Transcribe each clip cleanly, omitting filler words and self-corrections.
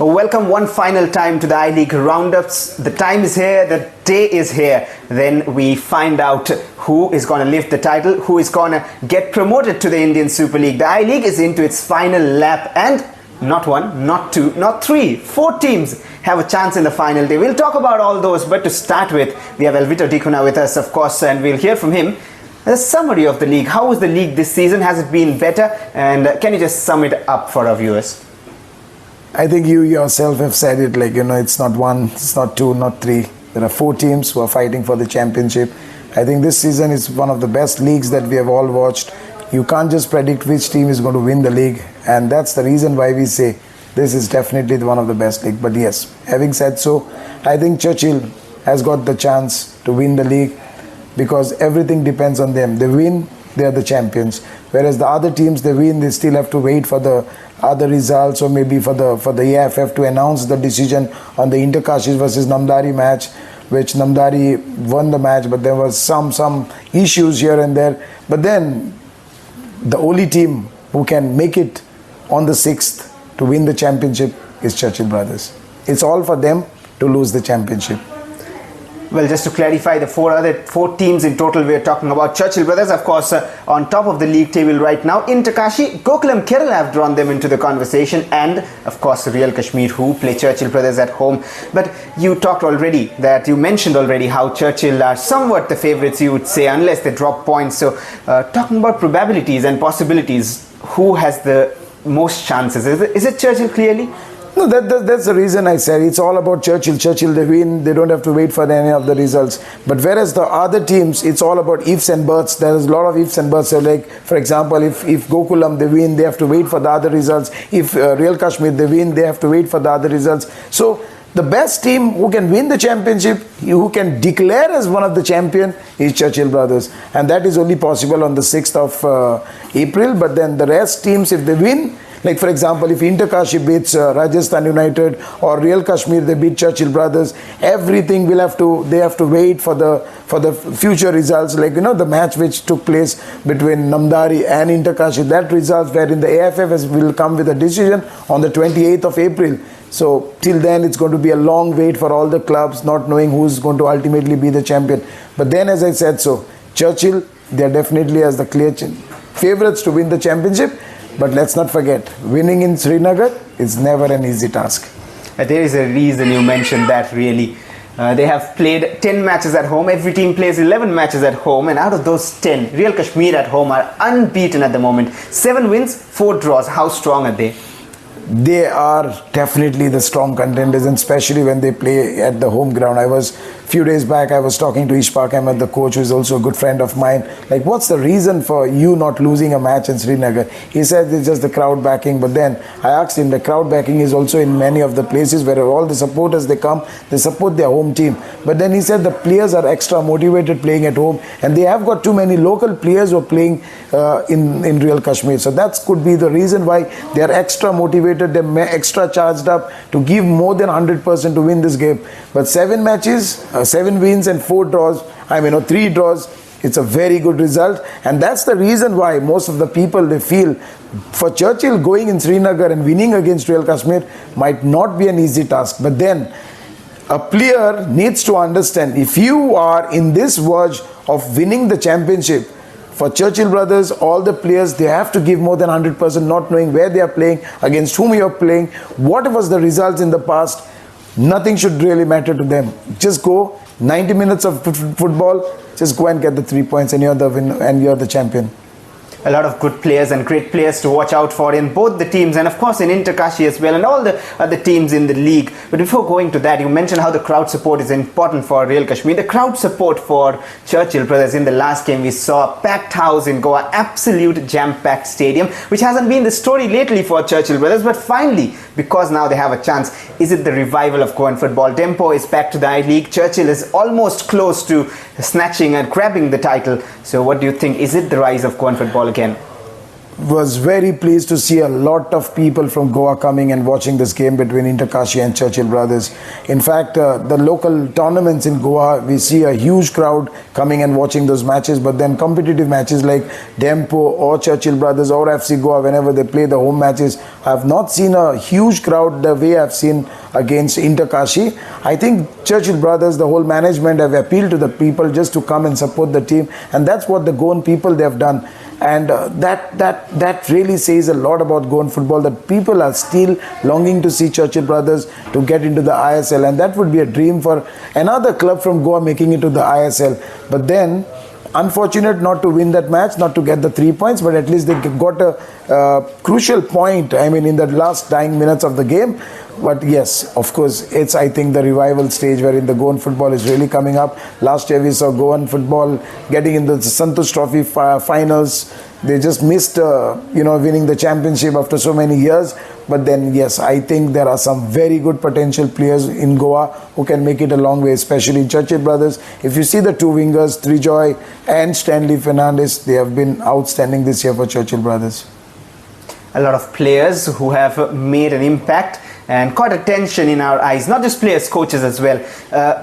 Welcome one final time to the I-League Roundups. The time is here, the day is here. Then we find out who is going to lift the title, who is going to get promoted to the Indian Super League. The I-League is into its final lap and not one, not two, not three, 4 teams have a chance in the final day. We'll talk about all those, but to start with, we have Elvito Dikuna with us, of course, and we'll hear from him. A summary of the league. How was the league this season? Has it been better? And can you just sum it up for our viewers? I think you yourself have said it, it's not 1, it's not 2, not 3. There are 4 teams who are fighting for the championship. I think this season is one of the best leagues that we have all watched. You can't just predict which team is going to win the league, and that's the reason why we say this is definitely one of the best leagues. But yes, having said so, I think Churchill has got the chance to win the league because everything depends on them. They win, they are the champions. Whereas the other teams, they win, they still have to wait for the other results, or maybe for the AFF to announce the decision on the Interkashi versus Namdari match, which Namdari won the match, but there was some issues here and there. But then the only team who can make it on the 6th to win the championship is Churchill Brothers. It's all for them to lose the championship. Well, just to clarify, the 4 teams in total we're talking about. Churchill Brothers, of course, on top of the league table right now. Interkashi, Gokulam Kerala have drawn them into the conversation, and of course Real Kashmir, who play Churchill Brothers at home. But you mentioned already how Churchill are somewhat the favourites, you would say, unless they drop points. So talking about probabilities and possibilities, who has the most chances? Is it Churchill clearly? No, that's the reason I said it's all about Churchill. Churchill, they win, they don't have to wait for any of the results. But whereas the other teams, it's all about ifs and buts. There's a lot of ifs and buts. So like, for example, if Gokulam, they win, they have to wait for the other results. If Real Kashmir, they win, they have to wait for the other results. So the best team who can win the championship, who can declare as one of the champion, is Churchill Brothers. And that is only possible on the 6th of April. But then the rest teams, if they win, like for example, if Interkashi beats Rajasthan United or Real Kashmir, they beat Churchill Brothers, everything they have to wait for the future results. Like, the match which took place between Namdari and Interkashi, that results wherein the AFF will come with a decision on the 28th of April. So till then it's going to be a long wait for all the clubs, not knowing who's going to ultimately be the champion. But then, as I said, so Churchill, they're definitely as the clear favorites to win the championship. But let's not forget, winning in Srinagar is never an easy task. There is a reason you mentioned that, really. They have played 10 matches at home. Every team plays 11 matches at home. And out of those 10, Real Kashmir at home are unbeaten at the moment. 7 wins, 4 draws. How strong are they? They are definitely the strong contenders, and especially when they play at the home ground. Few days back, I was talking to Ishfaq Ahmed, the coach, who is also a good friend of mine. Like, what's the reason for you not losing a match in Srinagar? He said it's just the crowd backing. But then I asked him, the crowd backing is also in many of the places where all the supporters, they come, they support their home team. But then he said the players are extra motivated playing at home, and they have got too many local players who are playing in Real Kashmir. So that could be the reason why they are extra motivated, they're extra charged up to give more than 100% to win this game. But 7 matches, 7 wins and 4 draws, 3 draws, it's a very good result. And that's the reason why most of the people, they feel for Churchill going in Srinagar and winning against Real Kashmir might not be an easy task. But then a player needs to understand, if you are in this verge of winning the championship, for Churchill Brothers, all the players, they have to give more than 100%, not knowing where they are playing, against whom you are playing, what was the results in the past. Nothing should really matter to them. Just go, 90 minutes of football, just go and get the 3 points, and you're the champion. A lot of good players and great players to watch out for in both the teams, and of course in Interkashi as well, and all the other teams in the league. But before going to that, you mentioned how the crowd support is important for Real Kashmir. The crowd support for Churchill Brothers, in the last game we saw a packed house in Goa, absolute jam-packed stadium, which hasn't been the story lately for Churchill Brothers. But finally, because now they have a chance, is it the revival of Goan football? Tempo is back to the I-League. Churchill is almost close to snatching and grabbing the title. So what do you think? Is it the rise of Goan football again? was very pleased to see a lot of people from Goa coming and watching this game between Interkashi and Churchill Brothers. In fact, the local tournaments in Goa, we see a huge crowd coming and watching those matches, but then competitive matches like Dempo or Churchill Brothers or FC Goa, whenever they play the home matches, I have not seen a huge crowd the way I've seen against Interkashi. I think Churchill Brothers, the whole management, have appealed to the people just to come and support the team, and that's what the Goan people they have done. And that really says a lot about Goan football, that people are still longing to see Churchill Brothers to get into the ISL, and that would be a dream for another club from Goa making it to the ISL. But then, unfortunate not to win that match, not to get the 3 points, but at least they got a crucial point, I mean, in the last dying minutes of the game. But yes, of course, it's, I think, the revival stage wherein the Goan football is really coming up. Last year we saw Goan football getting in the Santosh Trophy finals. They just missed, winning the championship after so many years. But then, yes, I think there are some very good potential players in Goa who can make it a long way, especially in Churchill Brothers. If you see the two wingers, Trijoy and Stanley Fernandes, they have been outstanding this year for Churchill Brothers. A lot of players who have made an impact and caught attention in our eyes, not just players, coaches as well.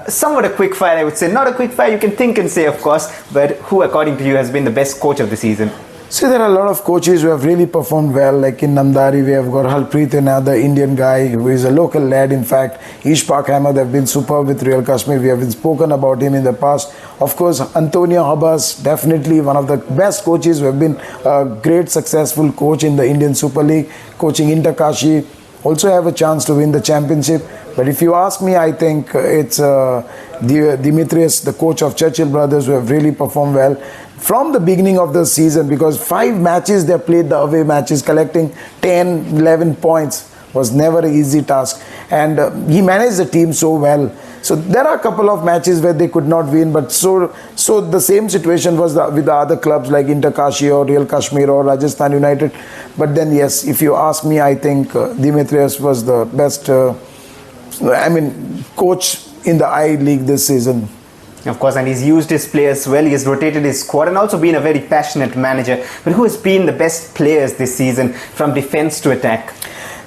Somewhat a quick fire, I would say. Not a quick fire, you can think and say, of course, but who, according to you, has been the best coach of the season? See, there are a lot of coaches who have really performed well. Like in Namdari, we have got Halpreet, another Indian guy who is a local lad. In fact, Ishfaq Ahmed have been superb with Real Kashmir. We have been spoken about him in the past. Of course, Antonio Habas, definitely one of the best coaches who have been a great successful coach in the Indian Super League, coaching Interkashi. Also have a chance to win the championship. But if you ask me, I think it's Dimitrios, the coach of Churchill Brothers, who have really performed well from the beginning of the season, because 5 matches they played, the away matches, collecting 10, 11 points was never an easy task. And he managed the team so well. So there are a couple of matches where they could not win, but so the same situation was with the other clubs like Interkashi or Real Kashmir or Rajasthan United. But then yes, if you ask me, I think Dimitrios was the best coach in the I-League this season. Of course, and he's used his players well, he has rotated his squad and also been a very passionate manager. But who has been the best players this season from defense to attack?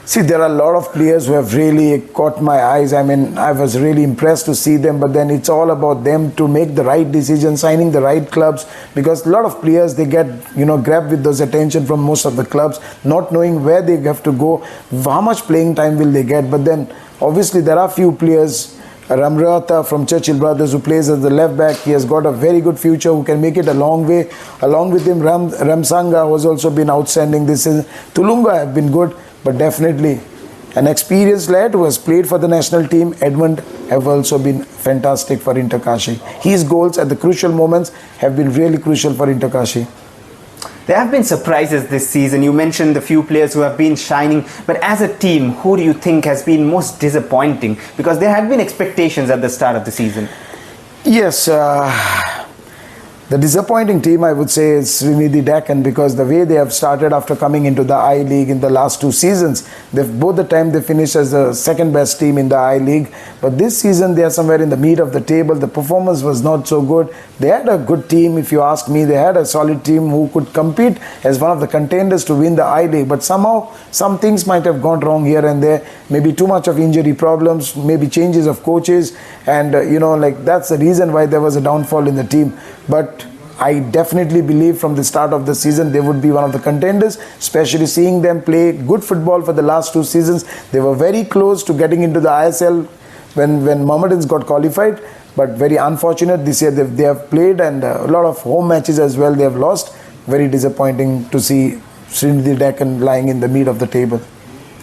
See, there are a lot of players who have really caught my eyes. I mean, I was really impressed to see them, but then it's all about them to make the right decision, signing the right clubs, because a lot of players, they get, grabbed with those attention from most of the clubs, not knowing where they have to go, how much playing time will they get. But then, obviously, there are few players, Ramrata from Churchill Brothers, who plays as the left back. He has got a very good future, who can make it a long way. Along with him, Ramsanga has also been outstanding this season. Tulunga have been good. But definitely an experienced lad who has played for the national team, Edmund, have also been fantastic for Interkashi. His goals at the crucial moments have been really crucial for Interkashi. There have been surprises this season. You mentioned the few players who have been shining, but as a team, who do you think has been most disappointing? Because there had been expectations at the start of the season. Yes, the disappointing team, I would say, is Srinidhi Deccan, because the way they have started after coming into the I-League in the last 2 seasons, both the time they finished as the second best team in the I-League. But this season they are somewhere in the meat of the table. The performance was not so good. They had a good team, if you ask me. They had a solid team who could compete as one of the contenders to win the I-League. But somehow some things might have gone wrong here and there. Maybe too much of injury problems, maybe changes of coaches, and that's the reason why there was a downfall in the team. But I definitely believe from the start of the season they would be one of the contenders, especially seeing them play good football for the last 2 seasons. They were very close to getting into the ISL when Mohammedans got qualified, but very unfortunate this year they have played, and a lot of home matches as well they have lost. Very disappointing to see Srinidhi Deccan lying in the meat of the table.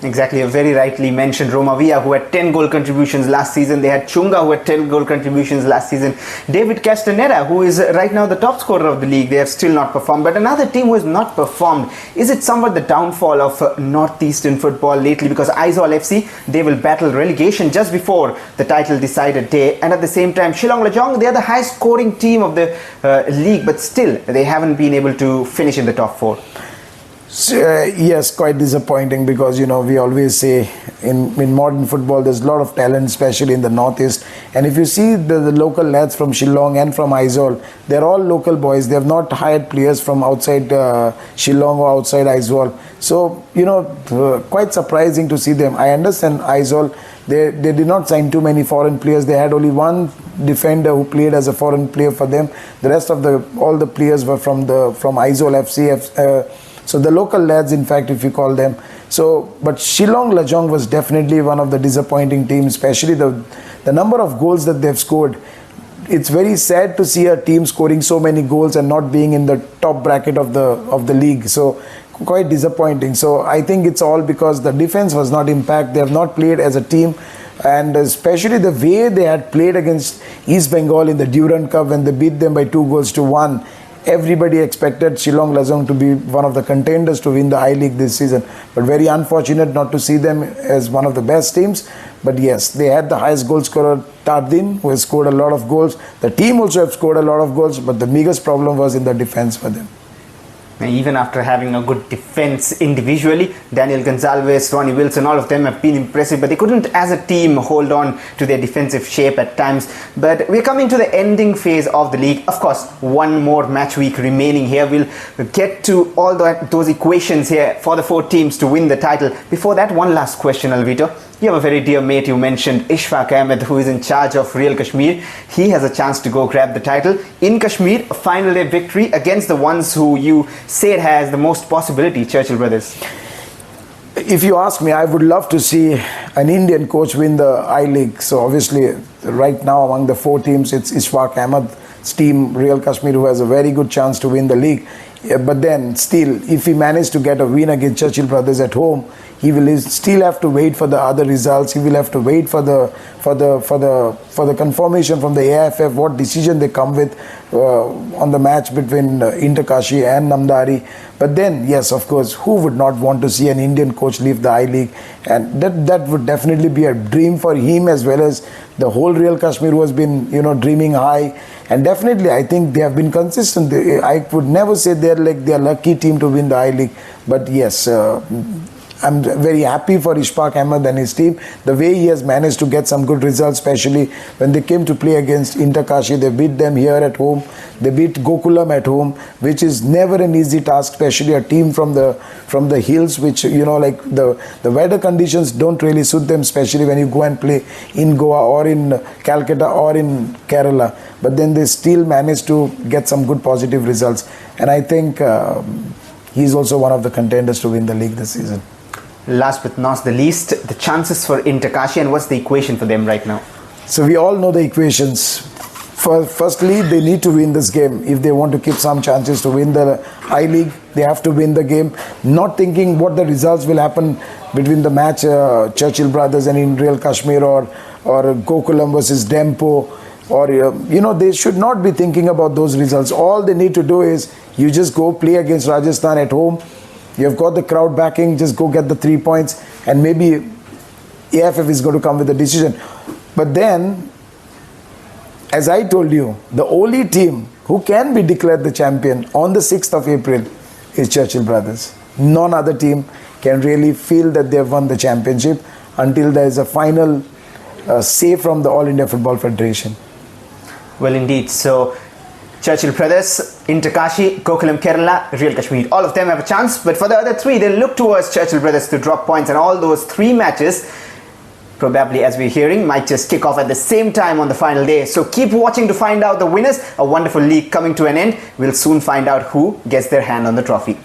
Exactly, very rightly mentioned. Romavia, who had 10 goal contributions last season. They had Chunga, who had 10 goal contributions last season. David Castaneda, who is right now the top scorer of the league. They have still not performed. But another team who has not performed, is it somewhat the downfall of Northeastern football lately? Because Aizawl FC, they will battle relegation just before the title decided day. And at the same time, Shillong Lajong, they are the highest scoring team of the league. But still, they haven't been able to finish in the top 4. Yes, quite disappointing, because we always say in modern football. There's a lot of talent, especially in the northeast. And if you see the local lads from Shillong and from Aizawl, they're all local boys. They have not hired players from outside Shillong or outside Aizawl. So, quite surprising to see them. I understand Aizawl, they did not sign too many foreign players. They had only one defender who played as a foreign player for them. The rest of all the players were from Aizawl FC. So the local lads, in fact, if you call them. So, but Shillong Lajong was definitely one of the disappointing teams, especially the number of goals that they've scored. It's very sad to see a team scoring so many goals and not being in the top bracket of the league. So quite disappointing. So I think it's all because the defense was not impact. They have not played as a team, and especially the way they had played against East Bengal in the Durand Cup when they beat them by 2-1. Everybody expected Shillong Lajong to be one of the contenders to win the I-League this season, but very unfortunate not to see them as one of the best teams. But yes, they had the highest goal scorer, Tardin, who has scored a lot of goals. The team also have scored a lot of goals, but the biggest problem was in the defense for them. And even after having a good defense individually, Daniel Gonzalez, Ronnie Wilson, all of them have been impressive, but they couldn't as a team hold on to their defensive shape at times. But we're coming to the ending phase of the league. Of course, one more match week remaining here. We'll get to all those equations here for the 4 teams to win the title. Before that, one last question, Alvito. You have a very dear mate, you mentioned, Ishfaq Ahmed, who is in charge of Real Kashmir. He has a chance to go grab the title. In Kashmir, a final day victory against the ones who you said has the most possibility, Churchill Brothers. If you ask me, I would love to see an Indian coach win the I-League. So obviously, right now among the 4 teams, it's Ishfaq Ahmed's team, Real Kashmir, who has a very good chance to win the league. But then still, if he managed to get a win against Churchill Brothers at home, he will still have to wait for the other results. He will have to wait for the confirmation from the AIFF what decision they come with on the match between Inter-Kashi and Namdari. But then, yes, of course, who would not want to see an Indian coach leave the I-League? And that would definitely be a dream for him as well as the whole Real Kashmir who has been dreaming high. And definitely, I think they have been consistent. I would never say they're lucky team to win the I-League. But yes, I'm very happy for Ishfaq Ahmed and his team. The way he has managed to get some good results, especially when they came to play against Inter-Kashi. They beat them here at home. They beat Gokulam at home, which is never an easy task, especially a team from the hills, which, like the weather conditions don't really suit them, especially when you go and play in Goa or in Calcutta or in Kerala. But then they still manage to get some good positive results. And I think he's also one of the contenders to win the league this season. Last but not the least, the chances for Inter-Kashi, and what's the equation for them right now? So we all know the equations. Firstly, they need to win this game. If they want to keep some chances to win the I-League, they have to win the game. Not thinking what the results will happen between the match Churchill Brothers and in Real Kashmir or Gokulam versus Dempo. Or, they should not be thinking about those results. All they need to do is you just go play against Rajasthan at home. You've got the crowd backing, just go get the 3 points, and maybe AFF is going to come with a decision. But then, as I told you, the only team who can be declared the champion on the 6th of April is Churchill Brothers. None other team can really feel that they've won the championship until there is a final say from the All India Football Federation. Well, indeed. So, Churchill Brothers, Inter-Kashi, Gokulam Kerala, Real Kashmir. All of them have a chance, but for the other 3, they look towards Churchill Brothers to drop points, and all those 3 matches, probably as we're hearing, might just kick off at the same time on the final day. So keep watching to find out the winners. A wonderful league coming to an end. We'll soon find out who gets their hand on the trophy.